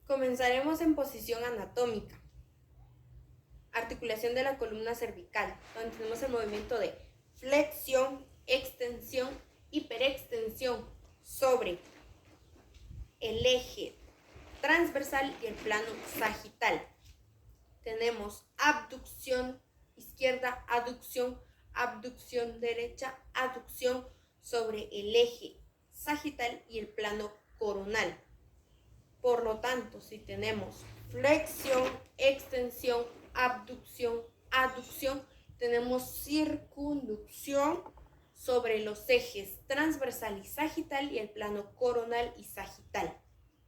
Comenzaremos en posición anatómica. Articulación de la columna cervical, donde tenemos el movimiento de flexión, extensión, hiperextensión sobre el eje transversal y el plano sagital. Tenemos abducción izquierda, abducción derecha, aducción sobre el eje sagital y el plano coronal. Por lo tanto, si tenemos flexión, extensión, abducción, aducción, tenemos circunducción sobre los ejes transversal y sagital y el plano coronal y sagital.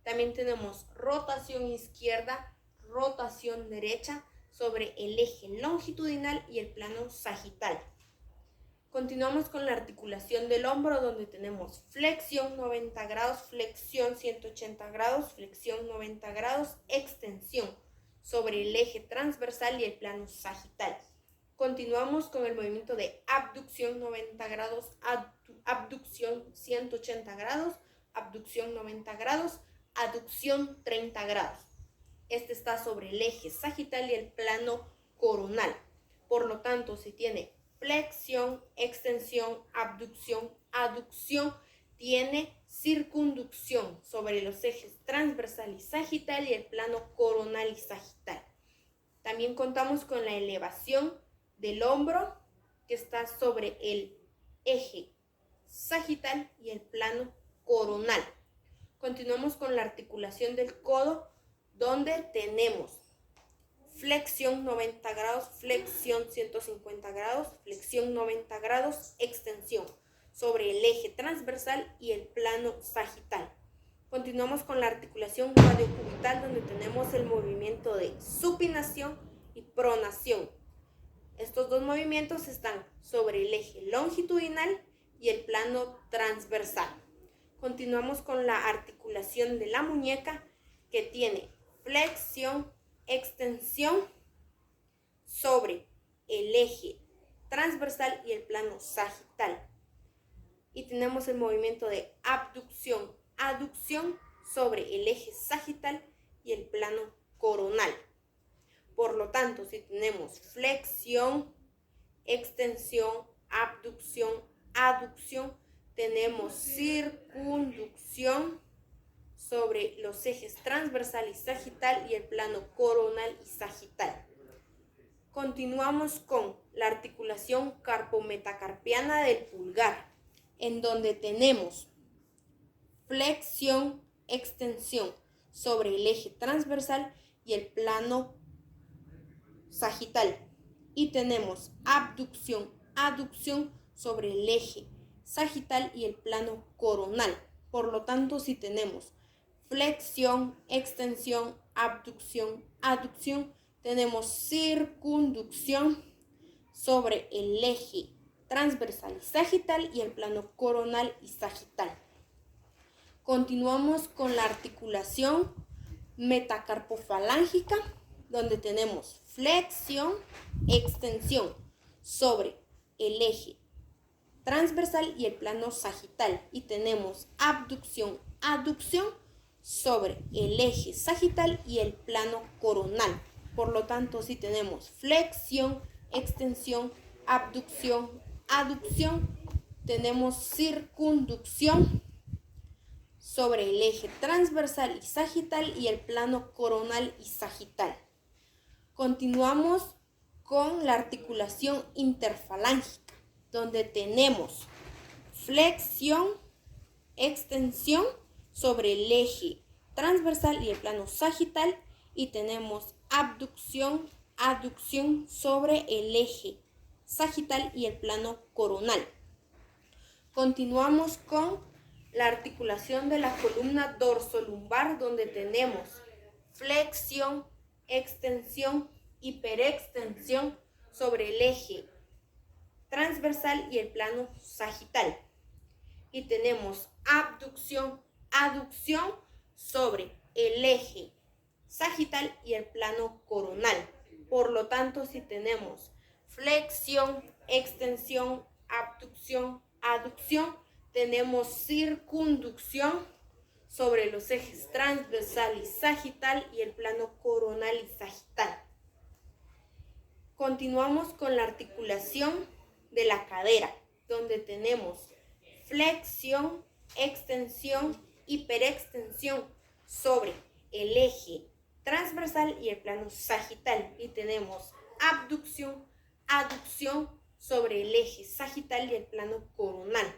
También tenemos rotación izquierda, rotación derecha sobre el eje longitudinal y el plano sagital. Continuamos con la articulación del hombro, donde tenemos flexión 90 grados, flexión 180 grados, flexión 90 grados, extensión sobre el eje transversal y el plano sagital. Continuamos con el movimiento de abducción 90 grados, abducción 180 grados, abducción 90 grados, aducción 30 grados. Este está sobre el eje sagital y el plano coronal. Por lo tanto, si tiene flexión, extensión, abducción, aducción, tiene circunducción sobre los ejes transversal y sagital y el plano coronal y sagital. También contamos con la elevación del hombro, que está sobre el eje sagital y el plano coronal. Continuamos con la articulación del codo, donde tenemos flexión 90 grados, flexión 150 grados, flexión 90 grados, extensión sobre el eje transversal y el plano sagital. Continuamos con la articulación radiocubital, donde tenemos el movimiento de supinación y pronación. Estos dos movimientos están sobre el eje longitudinal y el plano transversal. Continuamos con la articulación de la muñeca, que tiene flexión, extensión sobre el eje transversal y el plano sagital. Y tenemos el movimiento de abducción, aducción sobre el eje sagital y el plano coronal. Por lo tanto, si tenemos flexión, extensión, abducción, aducción, tenemos circunducción sobre los ejes transversal y sagital y el plano coronal y sagital. Continuamos con la articulación carpometacarpiana del pulgar, en donde tenemos flexión, extensión sobre el eje transversal y el plano sagital. Y tenemos abducción, aducción sobre el eje sagital y el plano coronal. Por lo tanto, si tenemos flexión, extensión, abducción, aducción, tenemos circunducción sobre el eje transversal y sagital y el plano coronal y sagital. Continuamos con la articulación metacarpofalángica, donde tenemos flexión, extensión sobre el eje transversal y el plano sagital, y tenemos abducción, aducción sobre el eje sagital y el plano coronal. Por lo tanto, si tenemos flexión, extensión, abducción, aducción, tenemos circunducción sobre el eje transversal y sagital y el plano coronal y sagital. Continuamos con la articulación interfalángica, donde tenemos flexión, extensión sobre el eje transversal y el plano sagital, y tenemos abducción, aducción sobre el eje sagital y el plano coronal. Continuamos con la articulación de la columna dorsolumbar, donde tenemos flexión, extensión, hiperextensión sobre el eje transversal y el plano sagital. Y tenemos abducción, aducción sobre el eje sagital y el plano coronal. Por lo tanto, si tenemos flexión, extensión, abducción, aducción, tenemos circunducción sobre los ejes transversal y sagital y el plano coronal y sagital. Continuamos con la articulación de la cadera, donde tenemos flexión, extensión, hiperextensión sobre el eje transversal y el plano sagital. Y tenemos abducción, aducción sobre el eje sagital y el plano coronal.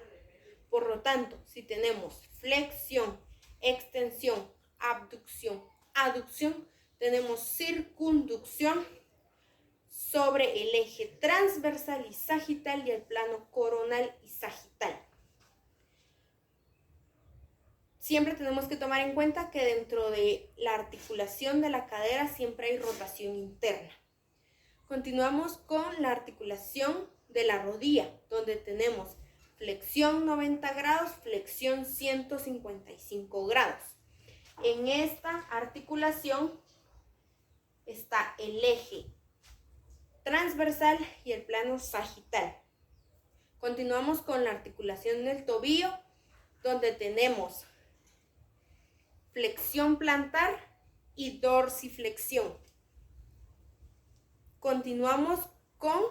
Por lo tanto, si tenemos flexión, extensión, abducción, aducción, tenemos circunducción sobre el eje transversal y sagital y el plano coronal y sagital. Siempre tenemos que tomar en cuenta que dentro de la articulación de la cadera siempre hay rotación interna. Continuamos con la articulación de la rodilla, donde tenemos flexión 90 grados, flexión 155 grados. En esta articulación está el eje transversal y el plano sagital. Continuamos con la articulación del tobillo, donde tenemos flexión plantar y dorsiflexión. Continuamos con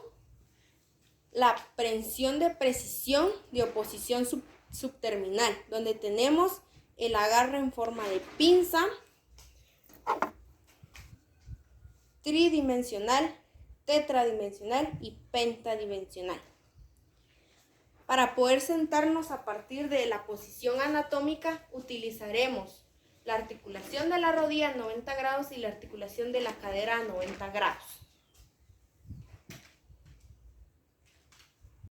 la prensión de precisión de oposición subterminal, donde tenemos el agarre en forma de pinza, tridimensional, tetradimensional y pentadimensional. Para poder sentarnos a partir de la posición anatómica, utilizaremos la articulación de la rodilla a 90 grados y la articulación de la cadera a 90 grados.